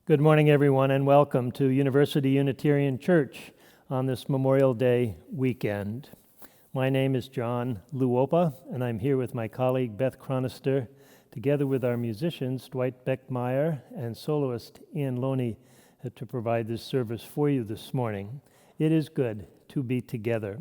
Good morning, everyone, and welcome to University Unitarian Church on this Memorial Day weekend. My name is John Luopa, and I'm here with my colleague Beth Chronister, together with our musicians Dwight Beckmeyer and soloist Ian Loney, to provide this service for you this morning. It is good to be together.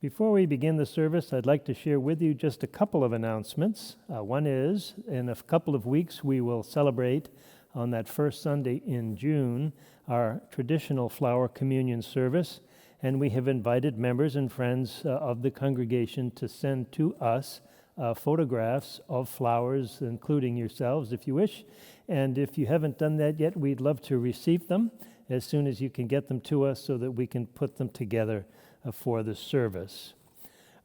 Before we begin the service, I'd like to share with you just a couple of announcements. One is, in a couple of weeks, we will celebrate on that first Sunday in June, our traditional flower communion service, and we have invited members and friends of the congregation to send to us photographs of flowers, including yourselves, if you wish. And if you haven't done that yet, we'd love to receive them as soon as you can get them to us so that we can put them together for the service.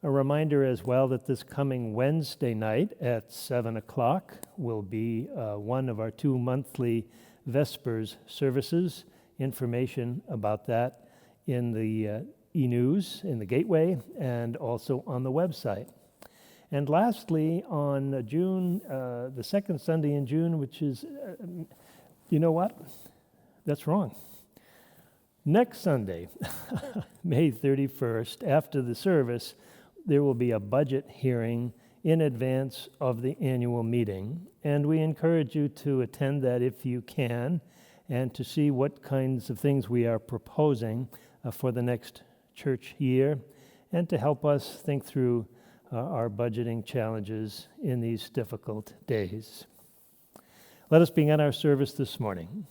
A reminder as well that this coming Wednesday night at 7 o'clock will be one of our two monthly Vespers services. Information about that in the e-news, in the gateway, and also on the website. And lastly, on June, the second Sunday in June, which is, you know what? That's wrong. Next Sunday, May 31st, after the service, there will be a budget hearing in advance of the annual meeting, and we encourage you to attend that if you can, and to see what kinds of things we are proposing for the next church year, and to help us think through our budgeting challenges in these difficult days. Let us begin our service this morning.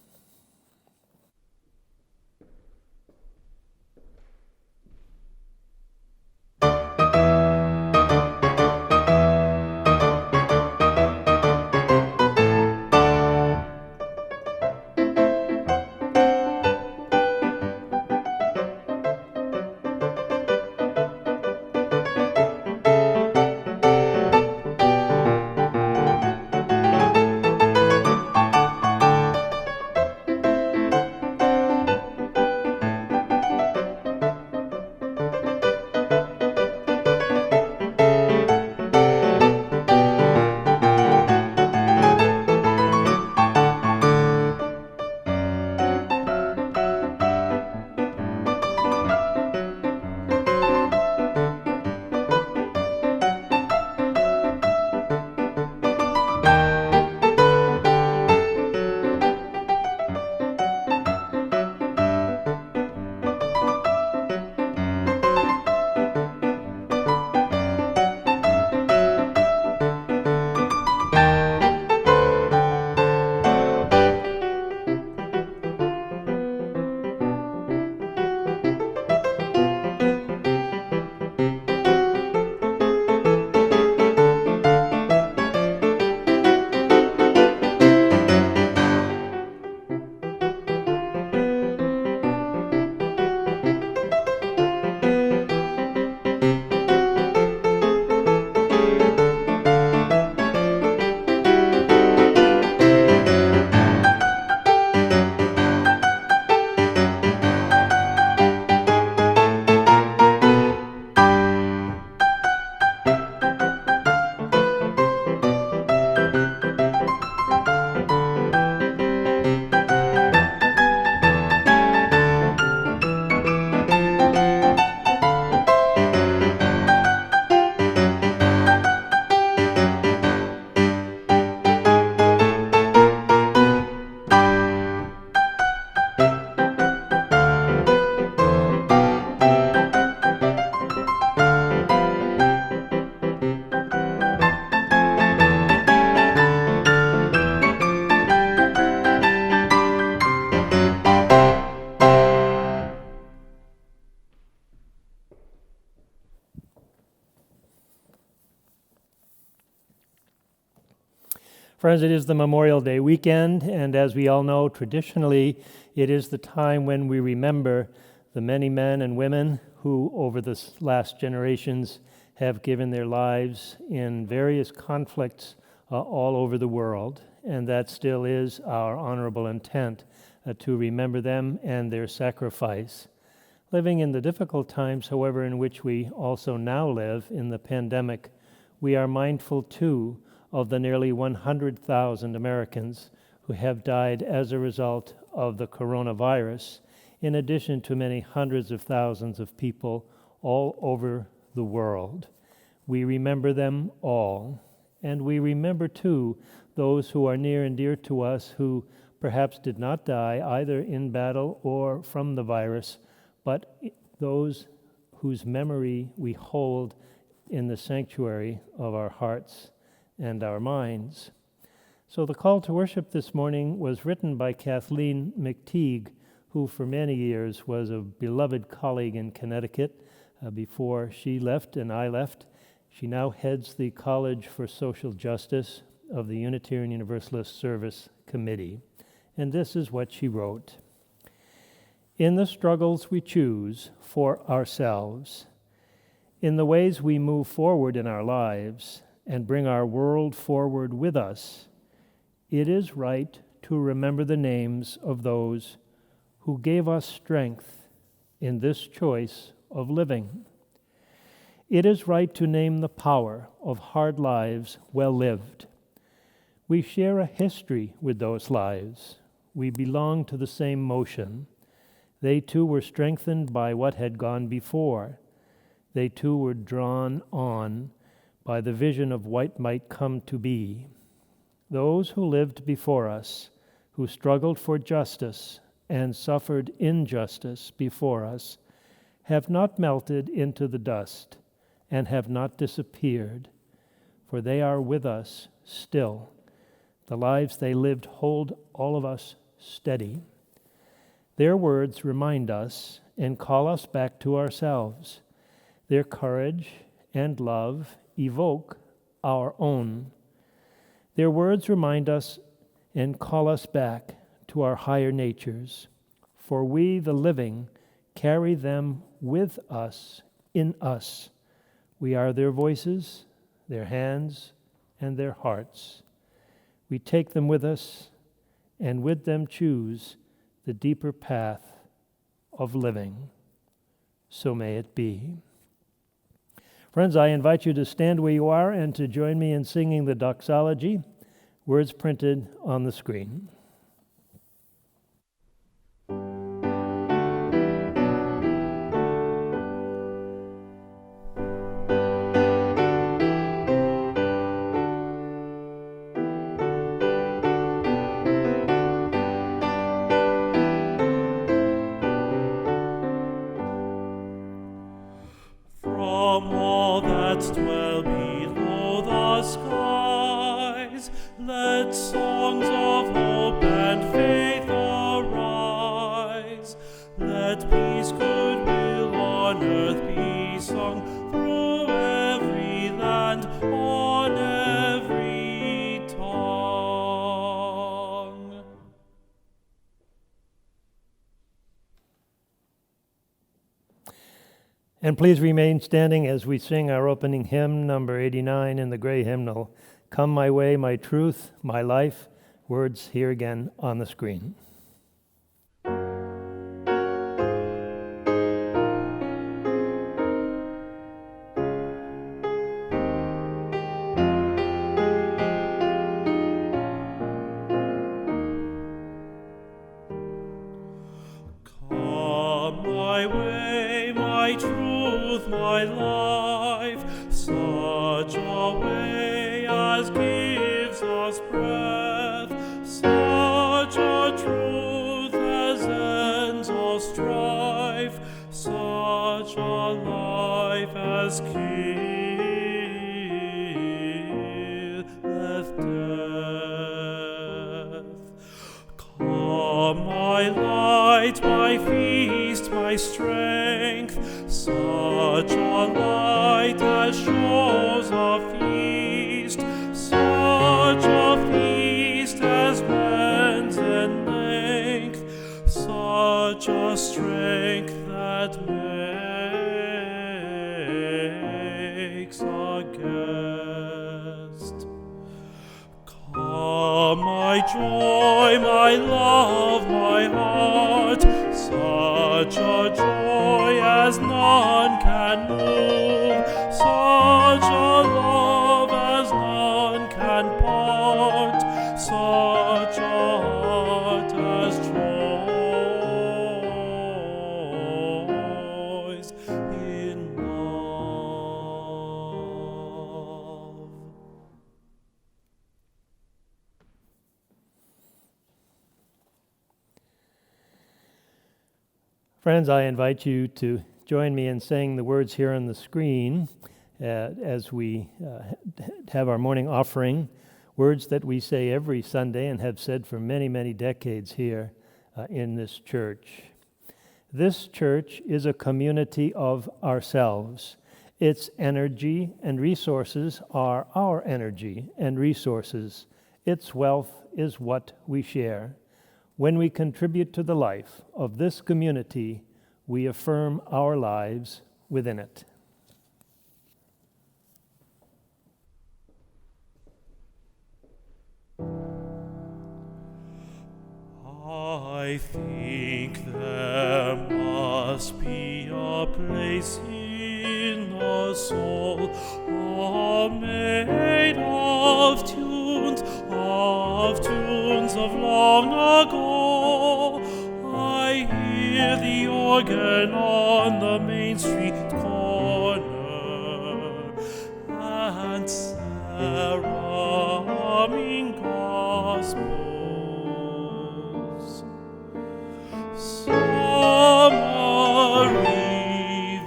Friends, it is the Memorial Day weekend, and as we all know, traditionally, it is the time when we remember the many men and women who, over the last generations, have given their lives in various conflicts all over the world, and that still is our honorable intent, to remember them and their sacrifice. Living in the difficult times, however, in which we also now live in the pandemic, we are mindful, too, of the nearly 100,000 Americans who have died as a result of the coronavirus, in addition to many hundreds of thousands of people all over the world. We remember them all, and we remember too those who are near and dear to us who perhaps did not die either in battle or from the virus, but those whose memory we hold in the sanctuary of our hearts and our minds. So the call to worship this morning was written by Kathleen McTeague, who for many years was a beloved colleague in Connecticut before she left and I left. She now heads the College for Social Justice of the Unitarian Universalist Service Committee. And this is what she wrote. In the struggles we choose for ourselves, in the ways we move forward in our lives and bring our world forward with us, it is right to remember the names of those who gave us strength in this choice of living. It is right to name the power of hard lives well lived. We share a history with those lives. We belong to the same motion. They too were strengthened by what had gone before. They too were drawn on by the vision of what might come to be. Those who lived before us, who struggled for justice and suffered injustice before us, have not melted into the dust and have not disappeared, for they are with us still. The lives they lived hold all of us steady. Their words remind us and call us back to ourselves. Their courage and love evoke our own. Their words remind us and call us back to our higher natures, for we, the living, carry them with us, in us. We are their voices, their hands, and their hearts. We take them with us, and with them choose the deeper path of living. So may it be. Friends, I invite you to stand where you are and to join me in singing the doxology, words printed on the screen. Dwell below the skies, let songs of hope and faith arise. Let peace, goodwill on earth be sung through every land, on every tongue. And please remain standing as we sing our opening hymn, number 89 in the gray hymnal, Come My Way, My Truth, My Life, words here again on the screen. Come my way, my truth, my life, such a way as gives us breath, such a truth as ends all strife, such a life as killeth death. Come my light, my feast, my strength, such a light as shows a feast, such a feast as bends in length, such a strength that makes a guest. Come my joy, my love, my heart, such a joy as none can move, such a love as none can part, such a Friends, I invite you to join me in saying the words here on the screen as we have our morning offering, words that we say every Sunday and have said for many, many decades here in this church. This church is a community of ourselves. Its energy and resources are our energy and resources. Its wealth is what we share. When we contribute to the life of this community, we affirm our lives within it. I think there must be a place in the soul, made of tunes of long ago. I hear the organ on the main street corner, and seraphim gospels. Summer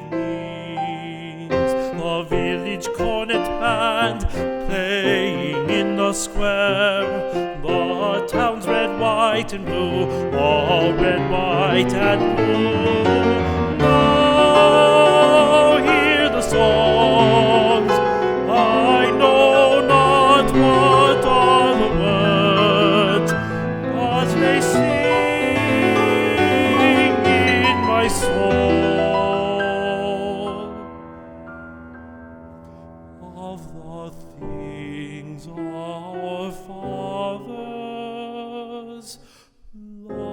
evenings, the village cornet band playing in the square, the town's red, white, and blue, all red, white, and blue. Now hear the songs, I know not what are the words, but they sing in my soul of the things our fathers loved.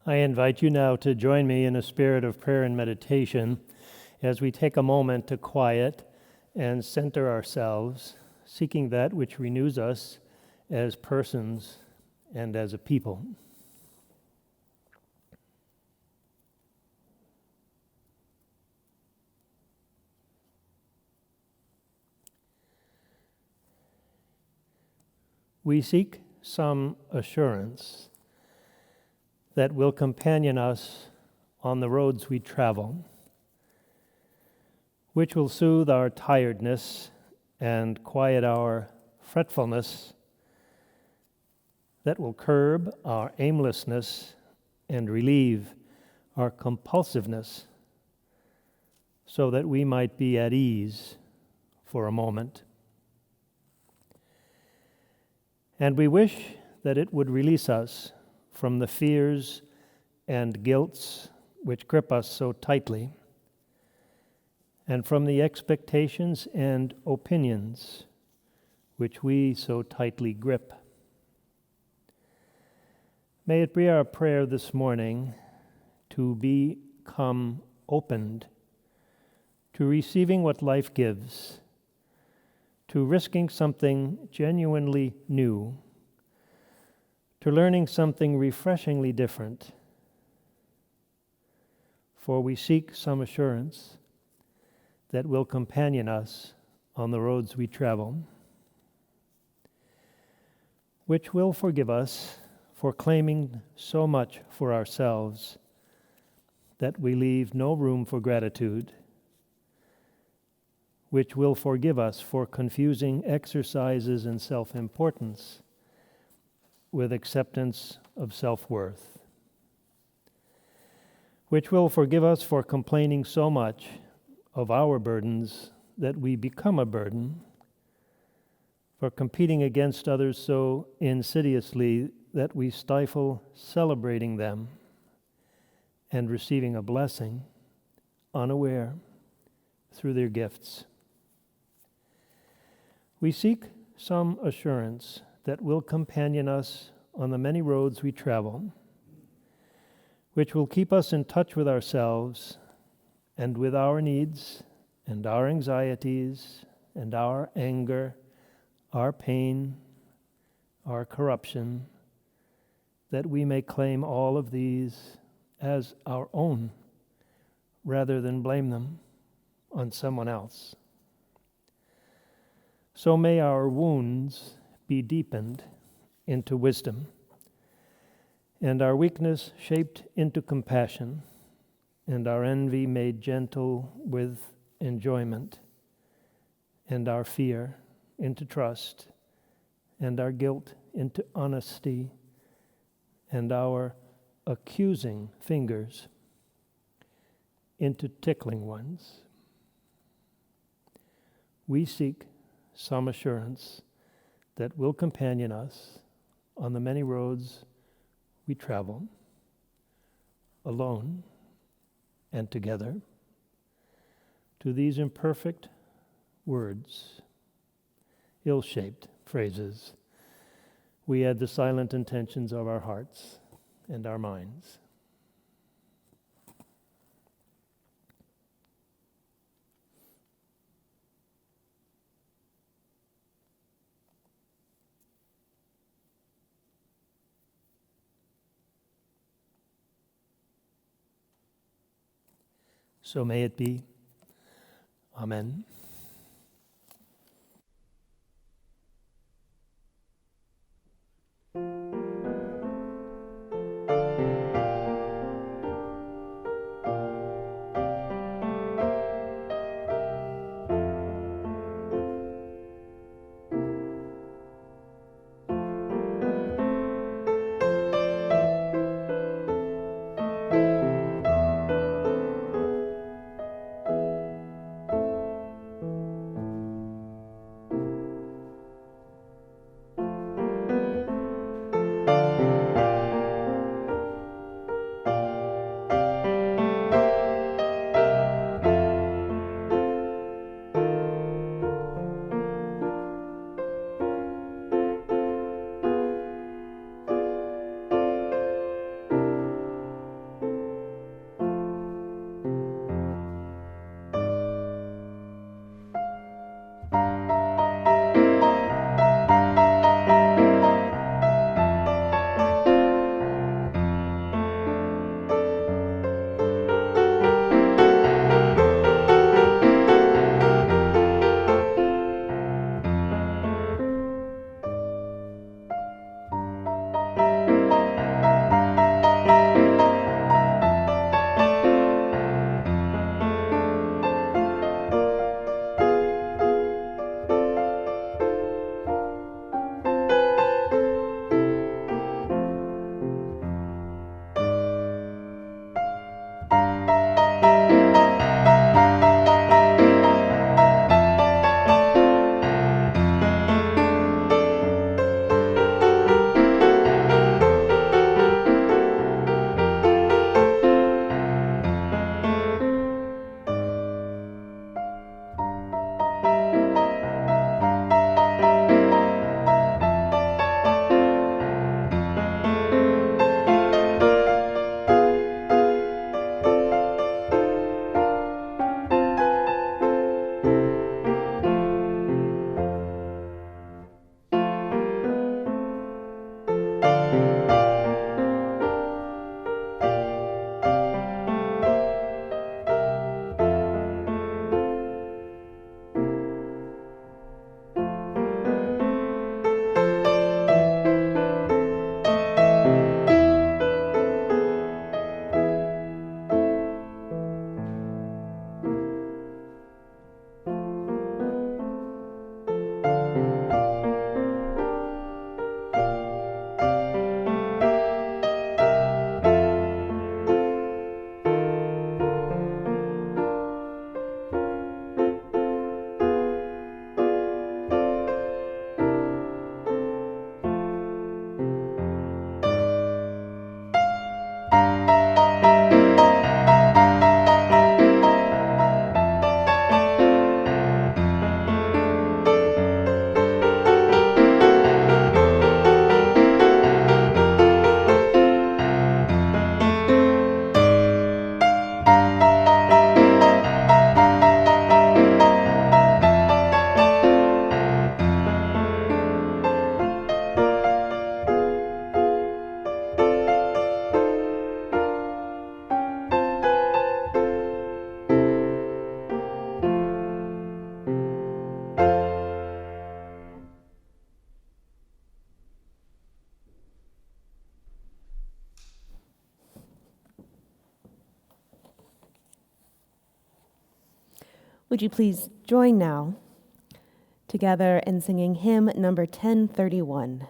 I invite you now to join me in a spirit of prayer and meditation as we take a moment to quiet and center ourselves, seeking that which renews us as persons and as a people. We seek some assurance that will companion us on the roads we travel, which will soothe our tiredness and quiet our fretfulness, that will curb our aimlessness and relieve our compulsiveness, so that we might be at ease for a moment. And we wish that it would release us from the fears and guilts which grip us so tightly, and from the expectations and opinions which we so tightly grip. May it be our prayer this morning to become opened to receiving what life gives, to risking something genuinely new, to learning something refreshingly different. For we seek some assurance that will companion us on the roads we travel, which will forgive us for claiming so much for ourselves that we leave no room for gratitude, which will forgive us for confusing exercises in self-importance with acceptance of self-worth, which will forgive us for complaining so much of our burdens that we become a burden, for competing against others so insidiously that we stifle celebrating them and receiving a blessing unaware through their gifts. We seek some assurance that will companion us on the many roads we travel, which will keep us in touch with ourselves and with our needs and our anxieties and our anger, our pain, our corruption, that we may claim all of these as our own rather than blame them on someone else. So may our wounds be deepened into wisdom, and our weakness shaped into compassion, and our envy made gentle with enjoyment, and our fear into trust, and our guilt into honesty, and our accusing fingers into tickling ones. We seek some assurance that will companion us on the many roads we travel, alone and together, to these imperfect words, ill-shaped phrases. We add the silent intentions of our hearts and our minds. So may it be. Amen. Would you please join now together in singing hymn number 1031,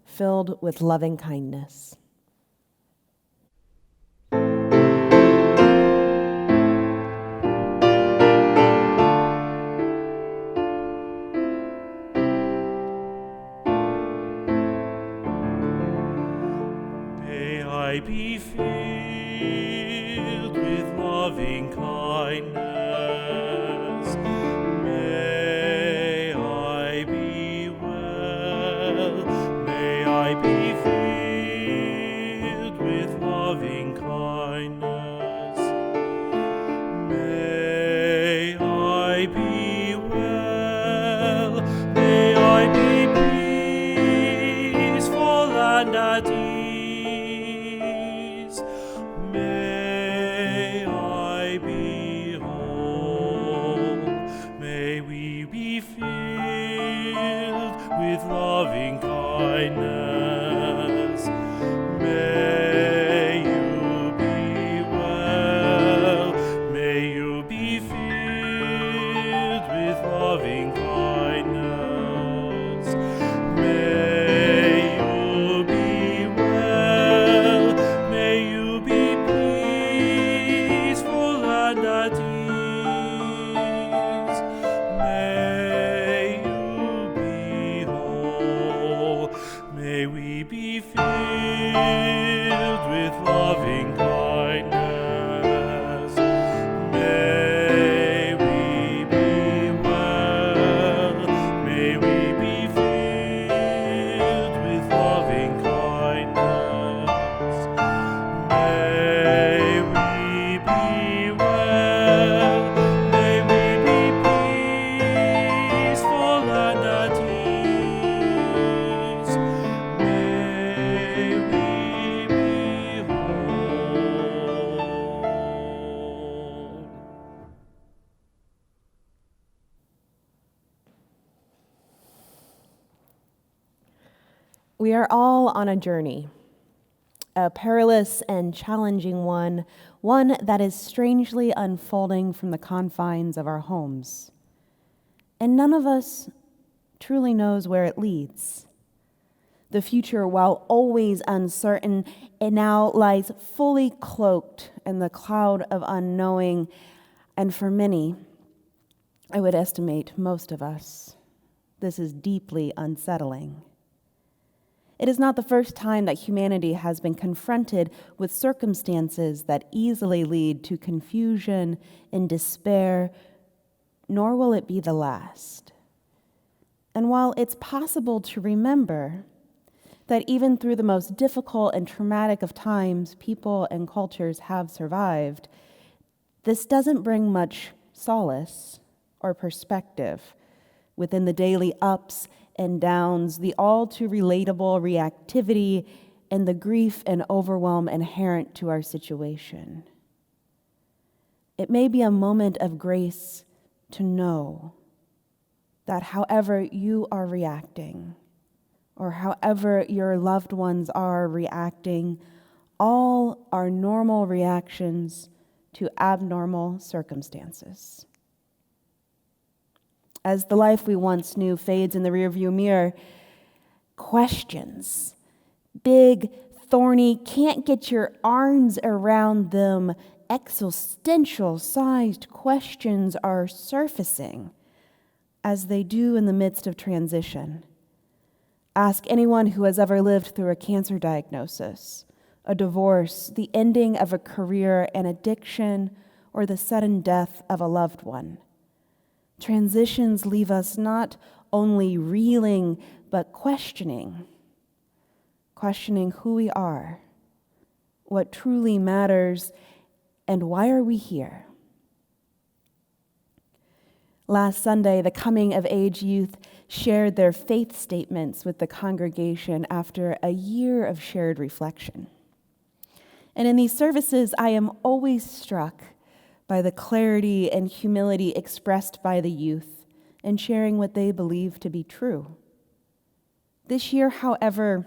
Filled with Loving Kindness. May I be filled with loving kindness. May I be well. May I be filled with loving kindness. May I be well. May I be peaceful and at ease. May I be whole. May we be filled with loving kindness. May you be well. May you be filled with loving kindness. May you be well. May you be peaceful and at ease. May you be whole. May we be filled with loving kindness. May we be well. May we be filled with loving kindness. May we be well. May we be peaceful and at ease. May we be whole. We are all on a journey, a perilous and challenging one that is strangely unfolding from the confines of our homes. And none of us truly knows where it leads. The future, while always uncertain, it now lies fully cloaked in the cloud of unknowing, and for many, I would estimate most of us, this is deeply unsettling. It is not the first time that humanity has been confronted with circumstances that easily lead to confusion and despair, nor will it be the last. And while it's possible to remember that even through the most difficult and traumatic of times, people and cultures have survived, this doesn't bring much solace or perspective within the daily ups and downs, the all too relatable reactivity, and the grief and overwhelm inherent to our situation. It may be a moment of grace to know that however you are reacting, or however your loved ones are reacting, all are normal reactions to abnormal circumstances. As the life we once knew fades in the rearview mirror, questions, big, thorny, can't get your arms around them, existential-sized questions are surfacing, as they do in the midst of transition. Ask anyone who has ever lived through a cancer diagnosis, a divorce, the ending of a career, an addiction, or the sudden death of a loved one. Transitions leave us not only reeling, but questioning who we are, what truly matters, and why are we here? Last Sunday, the coming-of-age youth shared their faith statements with the congregation after a year of shared reflection. And in these services, I am always struck by the clarity and humility expressed by the youth in sharing what they believe to be true. This year, however,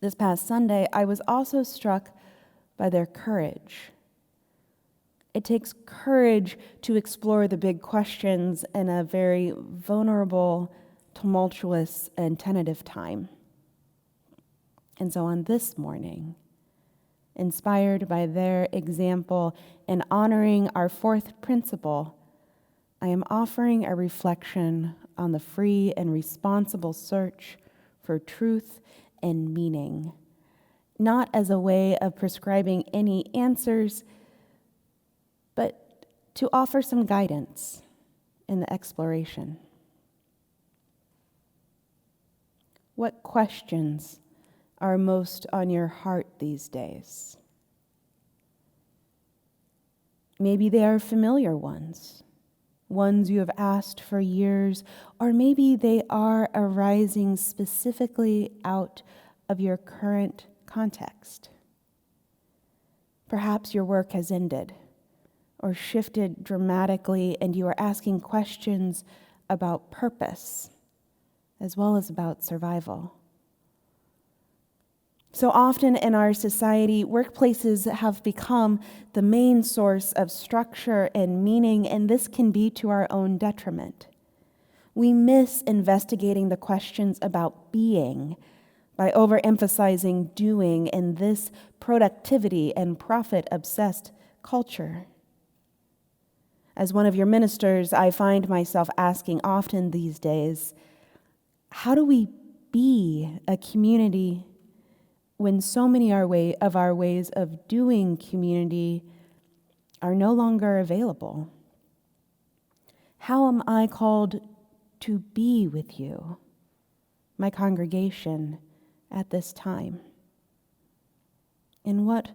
this past Sunday, I was also struck by their courage. It takes courage to explore the big questions in a very vulnerable, tumultuous, and tentative time. And so on this morning, inspired by their example and honoring our fourth principle, I am offering a reflection on the free and responsible search for truth and meaning, not as a way of prescribing any answers, but to offer some guidance in the exploration. What questions are most on your heart these days? Maybe they are familiar ones you have asked for years, or maybe they are arising specifically out of your current context. Perhaps your work has ended or shifted dramatically, and you are asking questions about purpose as well as about survival. So often in our society, workplaces have become the main source of structure and meaning, and this can be to our own detriment. We miss investigating the questions about being by overemphasizing doing in this productivity and profit-obsessed culture. As one of your ministers, I find myself asking often these days, how do we be a community when so many of our ways of doing community are no longer available? How am I called to be with you, my congregation, at this time? And what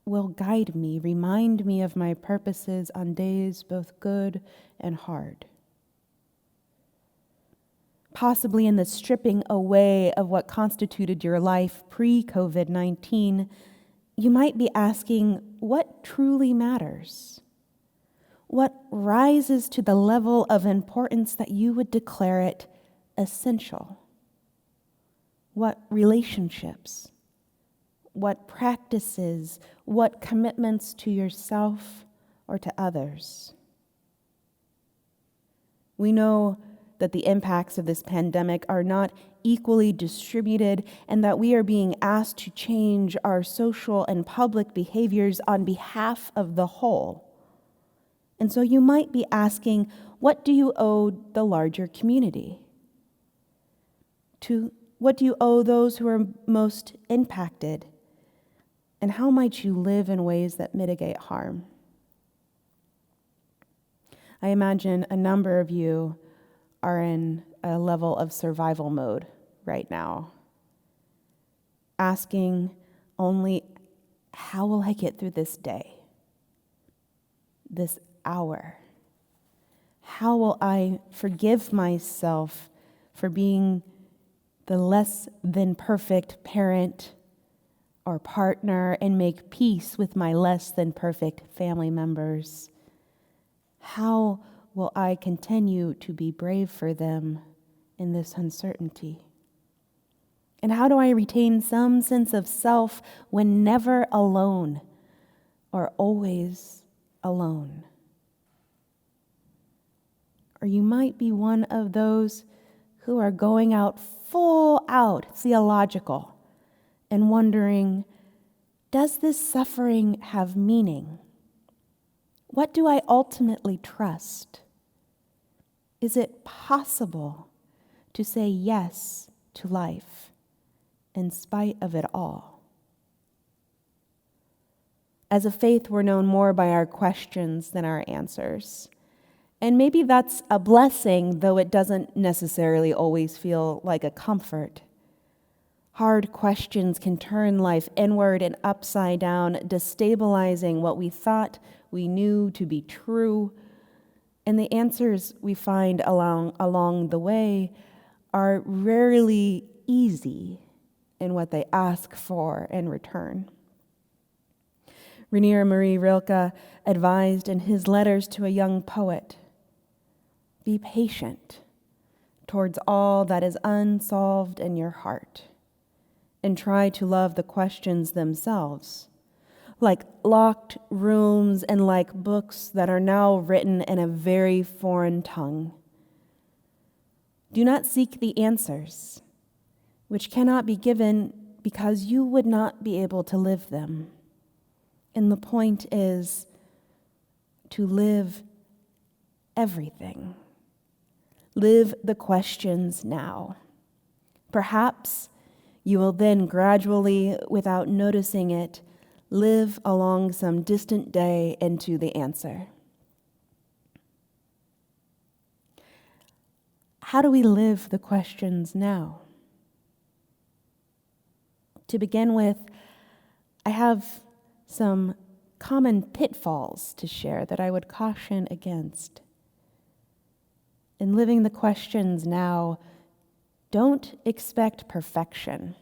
will guide me, remind me of my purposes on days both good and hard? Possibly in the stripping away of what constituted your life pre-COVID-19, you might be asking, what truly matters? What rises to the level of importance that you would declare it essential? What relationships? What practices? What commitments to yourself or to others? We know that the impacts of this pandemic are not equally distributed, and that we are being asked to change our social and public behaviors on behalf of the whole. And so you might be asking, what do you owe the larger community? What do you owe those who are most impacted? And how might you live in ways that mitigate harm? I imagine a number of you are in a level of survival mode right now, asking only, how will I get through this day, this hour? How will I forgive myself for being the less than perfect parent or partner and make peace with my less than perfect family members? How will I continue to be brave for them in this uncertainty? And how do I retain some sense of self when never alone or always alone? Or you might be one of those who are going out full out theological and wondering, does this suffering have meaning? What do I ultimately trust? Is it possible to say yes to life in spite of it all? As a faith, we're known more by our questions than our answers. And maybe that's a blessing, though it doesn't necessarily always feel like a comfort. Hard questions can turn life inward and upside down, destabilizing what we thought we knew to be true. And the answers we find along the way are rarely easy in what they ask for in return. Rainier Marie Rilke advised in his letters to a young poet, be patient towards all that is unsolved in your heart, and try to love the questions themselves. like locked rooms and like books that are now written in a very foreign tongue. Do not seek the answers, which cannot be given because you would not be able to live them. And the point is to live everything. Live the questions now. Perhaps you will then gradually, without noticing it, live along some distant day into the answer. How do we live the questions now? To begin with, I have some common pitfalls to share that I would caution against. In living the questions now, don't expect perfection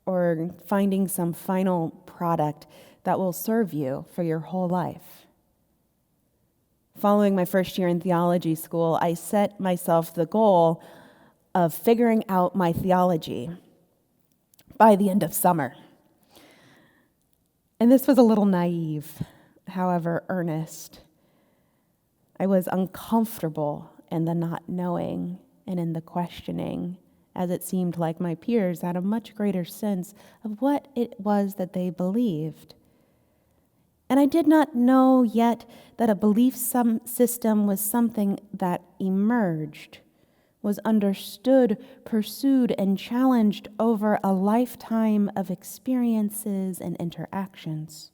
or finding some final product that will serve you for your whole life. Following my first year in theology school, I set myself the goal of figuring out my theology by the end of summer. And this was a little naive, however earnest. I was uncomfortable in the not knowing and in the questioning, as it seemed like my peers had a much greater sense of what it was that they believed. And I did not know yet that a belief system was something that emerged, was understood, pursued, and challenged over a lifetime of experiences and interactions.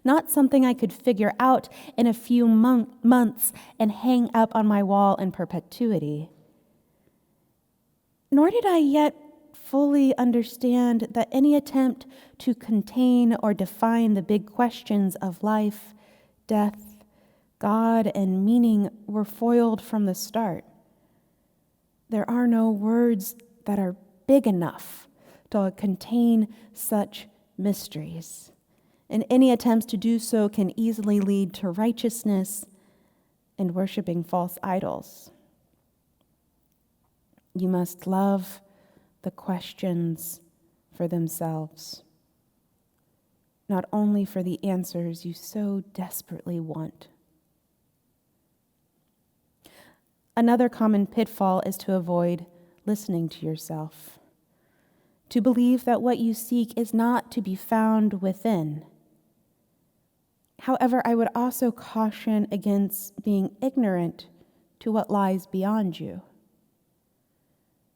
Not something I could figure out in a few months and hang up on my wall in perpetuity. Nor did I yet fully understand that any attempt to contain or define the big questions of life, death, God, and meaning were foiled from the start. There are no words that are big enough to contain such mysteries, and any attempts to do so can easily lead to righteousness and worshiping false idols. You must love the questions for themselves, not only for the answers you so desperately want. Another common pitfall is to avoid listening to yourself, to believe that what you seek is not to be found within. However, I would also caution against being ignorant to what lies beyond you.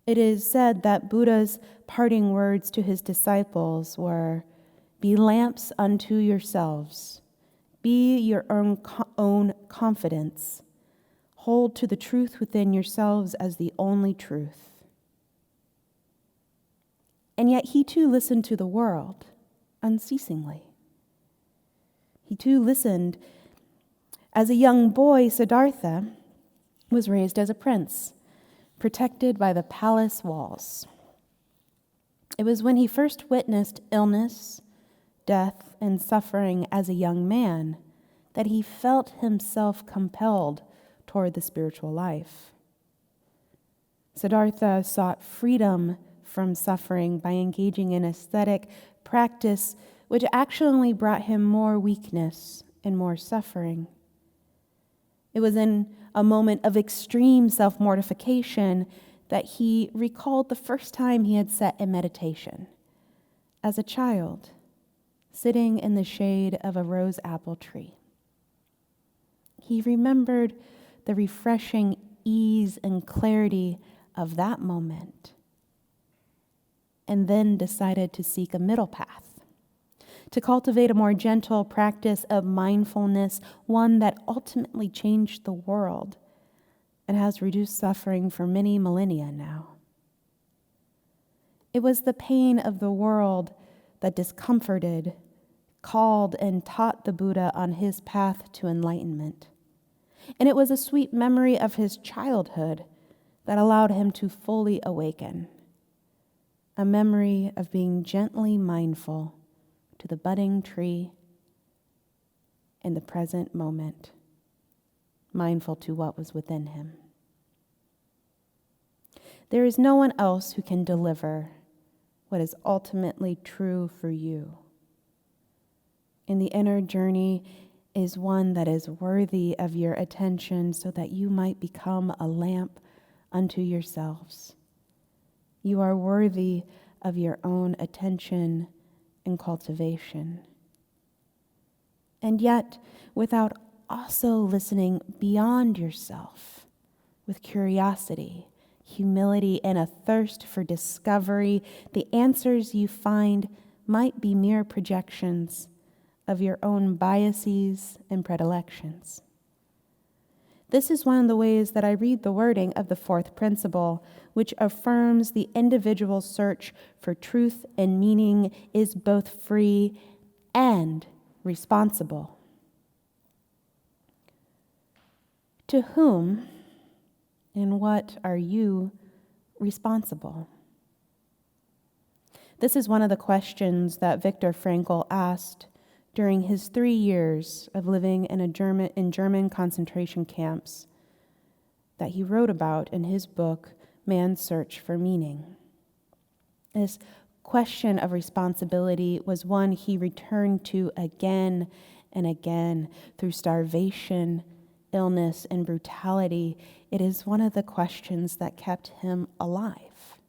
It is said that Buddha's parting words to his disciples were, "Be lamps unto yourselves. Be your own confidence. Hold to the truth within yourselves as the only truth." And yet he too listened to the world unceasingly. He too listened. As a young boy, Siddhartha was raised as a prince, protected by the palace walls. It was when he first witnessed illness, death, and suffering as a young man that he felt himself compelled toward the spiritual life. Siddhartha sought freedom from suffering by engaging in ascetic practice, which actually brought him more weakness and more suffering. It was in a moment of extreme self-mortification that he recalled the first time he had sat in meditation as a child, sitting in the shade of a rose apple tree. He remembered the refreshing ease and clarity of that moment, and then decided to seek a middle path, to cultivate a more gentle practice of mindfulness, one that ultimately changed the world and has reduced suffering for many millennia now. It was the pain of the world that discomforted, called, and taught the Buddha on his path to enlightenment. And it was a sweet memory of his childhood that allowed him to fully awaken, a memory of being gently mindful to the budding tree in the present moment, mindful to what was within him. There is no one else who can deliver what is ultimately true for you. And the inner journey is one that is worthy of your attention so that you might become a lamp unto yourselves. You are worthy of your own attention and cultivation. And yet, without also listening beyond yourself, with curiosity, humility, and a thirst for discovery, the answers you find might be mere projections of your own biases and predilections. This is one of the ways that I read the wording of the fourth principle, which affirms the individual's search for truth and meaning is both free and responsible. To whom and what are you responsible? This is one of the questions that Viktor Frankl asked during his 3 years of living in German concentration camps that he wrote about in his book, Man's Search for Meaning. This question of responsibility was one he returned to again and again through starvation, illness, and brutality. It is one of the questions that kept him alive.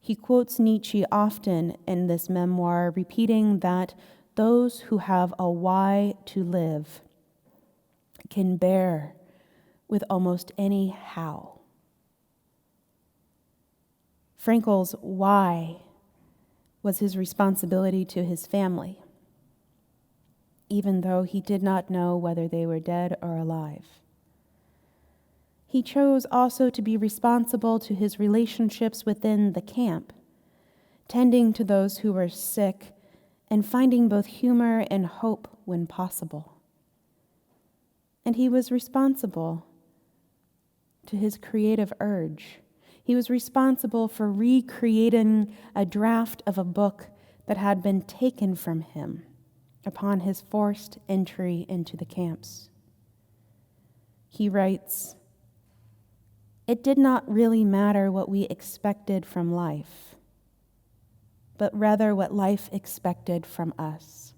He quotes Nietzsche often in this memoir, repeating that those who have a why to live can bear with almost any how. Frankl's why was his responsibility to his family, even though he did not know whether they were dead or alive. He chose also to be responsible to his relationships within the camp, tending to those who were sick and finding both humor and hope when possible. And he was responsible to his creative urge. He was responsible for recreating a draft of a book that had been taken from him upon his forced entry into the camps. He writes, "It did not really matter what we expected from life, but rather what life expected from us.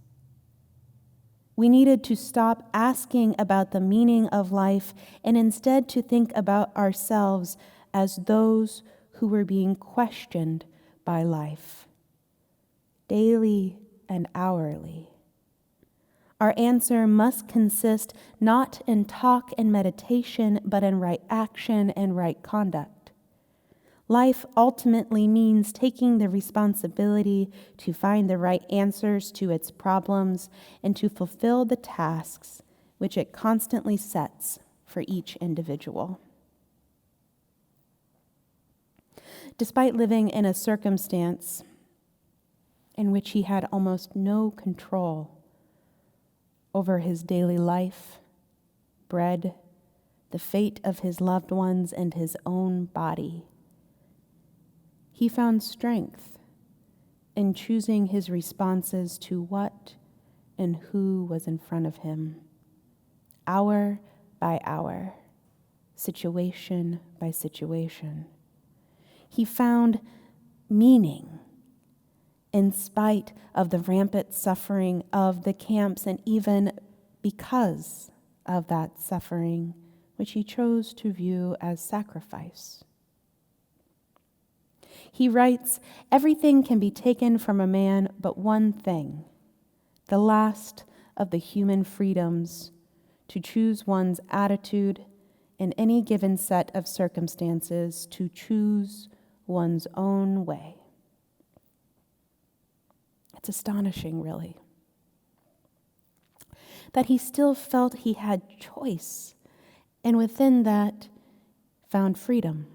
We needed to stop asking about the meaning of life and instead to think about ourselves as those who were being questioned by life, daily and hourly. Our answer must consist not in talk and meditation, but in right action and right conduct. Life ultimately means taking the responsibility to find the right answers to its problems and to fulfill the tasks which it constantly sets for each individual." Despite living in a circumstance in which he had almost no control over his daily life, bread, the fate of his loved ones, and his own body, he found strength in choosing his responses to what and who was in front of him, hour by hour, situation by situation. He found meaning in spite of the rampant suffering of the camps, and even because of that suffering, which he chose to view as sacrifice. He writes, "Everything can be taken from a man but one thing, the last of the human freedoms, to choose one's attitude in any given set of circumstances, to choose one's own way." It's astonishing, really, that he still felt he had choice, and within that found freedom.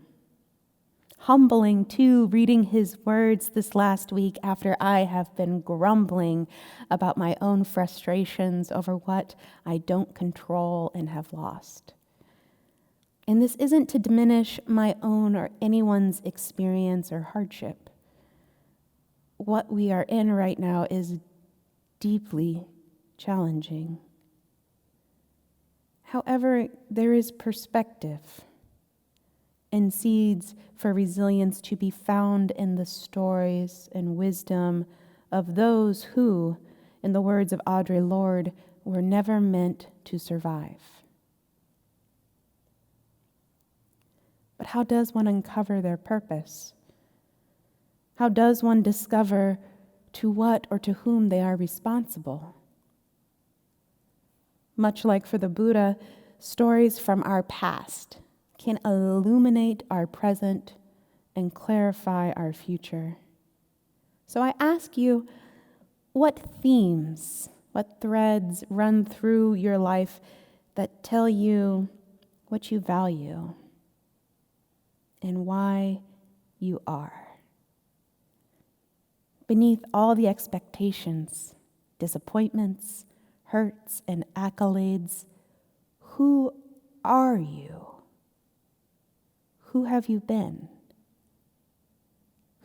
Humbling, too, reading his words this last week after I have been grumbling about my own frustrations over what I don't control and have lost. And this isn't to diminish my own or anyone's experience or hardship. What we are in right now is deeply challenging. However, there is perspective and seeds for resilience to be found in the stories and wisdom of those who, in the words of Audre Lorde, were never meant to survive. But how does one uncover their purpose? How does one discover to what or to whom they are responsible? Much like for the Buddha, stories from our past can illuminate our present and clarify our future. So I ask you, what themes, what threads run through your life that tell you what you value and why you are? Beneath all the expectations, disappointments, hurts, and accolades, who are you? Who have you been?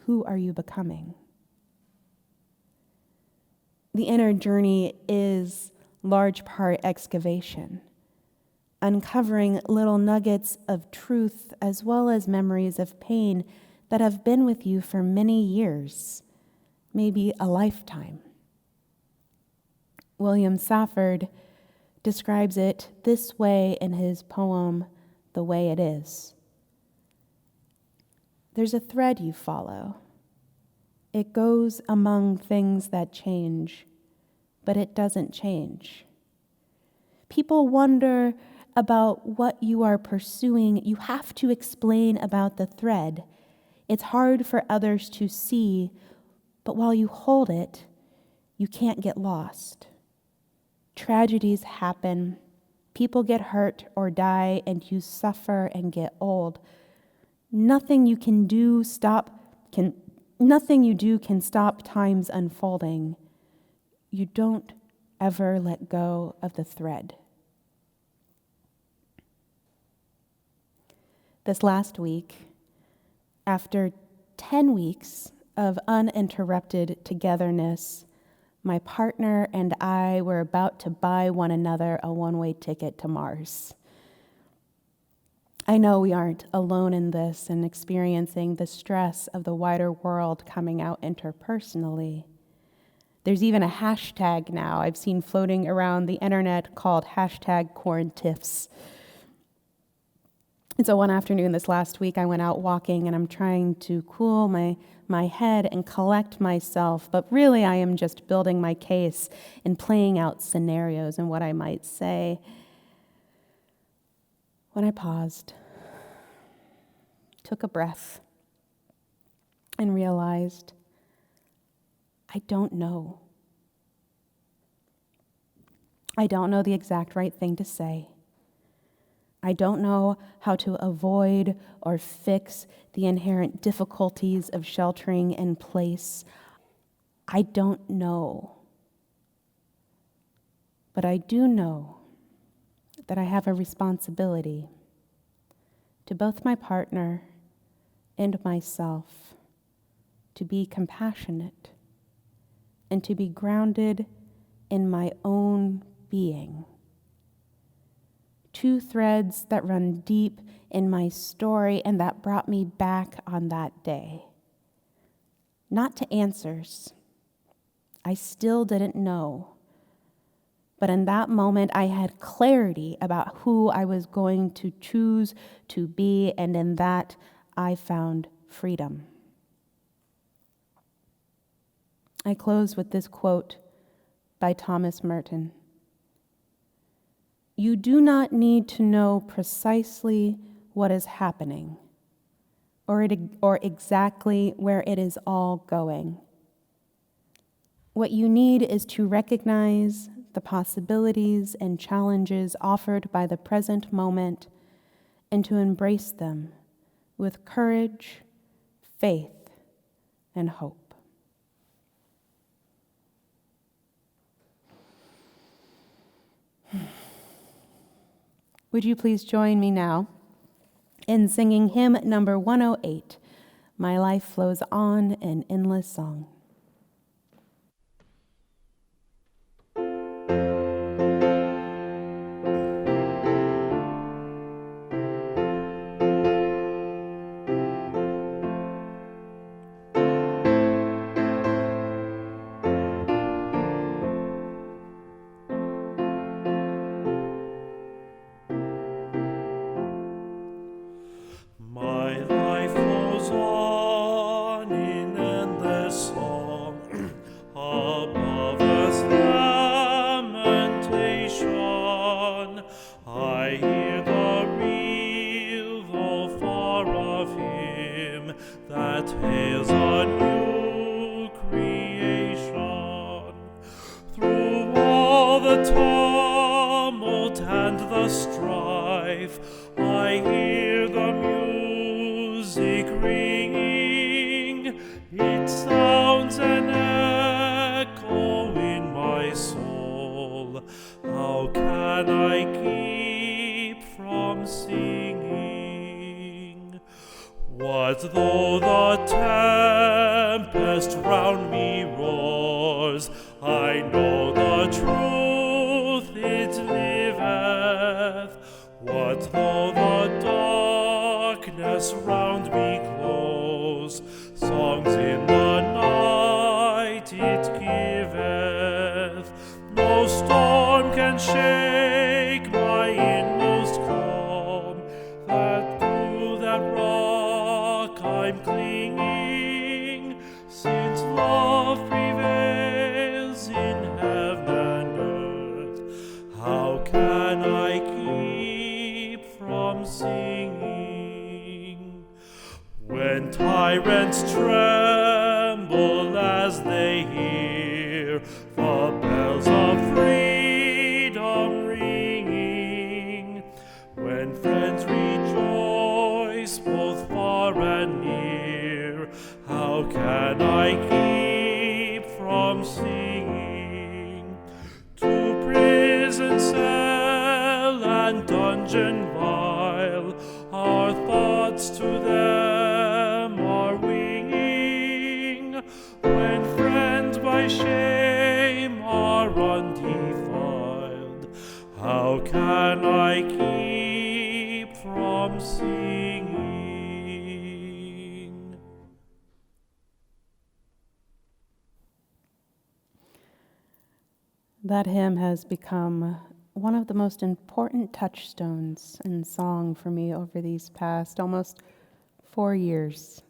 Who are you becoming? The inner journey is large part excavation, uncovering little nuggets of truth as well as memories of pain that have been with you for many years, maybe a lifetime. William Safford describes it this way in his poem, The Way It Is. There's a thread you follow. It goes among things that change, but it doesn't change. People wonder about what you are pursuing. You have to explain about the thread. It's hard for others to see, but while you hold it, you can't get lost. Tragedies happen. People get hurt or die, and you suffer and get old. Nothing you do can stop time's unfolding. You don't ever let go of the thread. This last week, after 10 weeks of uninterrupted togetherness, my partner and I were about to buy one another a one-way ticket to Mars. I know we aren't alone in this and experiencing the stress of the wider world coming out interpersonally. There's even a hashtag now I've seen floating around the internet called #QuaranTiffs. And so one afternoon this last week, I went out walking and I'm trying to cool my head and collect myself, but really I am just building my case and playing out scenarios and what I might say. When I paused, took a breath, and realized I don't know. I don't know the exact right thing to say. I don't know how to avoid or fix the inherent difficulties of sheltering in place. I don't know. But I do know that I have a responsibility to both my partner and myself to be compassionate and to be grounded in my own being. Two threads that run deep in my story and that brought me back on that day. Not to answers. I still didn't know. But in that moment, I had clarity about who I was going to choose to be, and in that, I found freedom. I close with this quote by Thomas Merton. You do not need to know precisely what is happening or exactly where it is all going. What you need is to recognize the possibilities and challenges offered by the present moment and to embrace them with courage, faith, and hope. Would you please join me now in singing hymn number 108, My Life Flows On in Endless Song. What though the tempest round me roars? I know the truth it liveth. What though the darkness round me close? Songs in the night it giveth. No storm can shake my inmost calm. That to that rock I'm clinging, since love prevails in heaven and earth. How can I keep from singing? When tyrants tremble as they hear the bells of freedom ringing, when friends rejoice both far and near, how can I keep from singing? To prison cell and dungeon vile, our thoughts to them are winging, when friends by shame are undefiled, how can I keep from singing? That hymn has become one of the most important touchstones in song for me over these past almost 4 years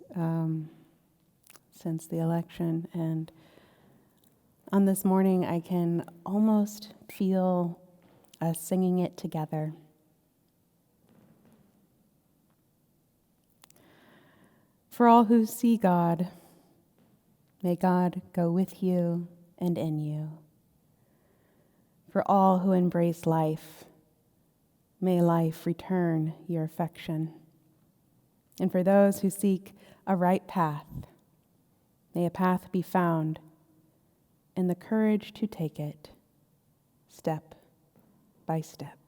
since the election. And on this morning, I can almost feel us singing it together. For all who see God, may God go with you and in you. For all who embrace life, may life return your affection. And for those who seek a right path, may a path be found and the courage to take it step by step.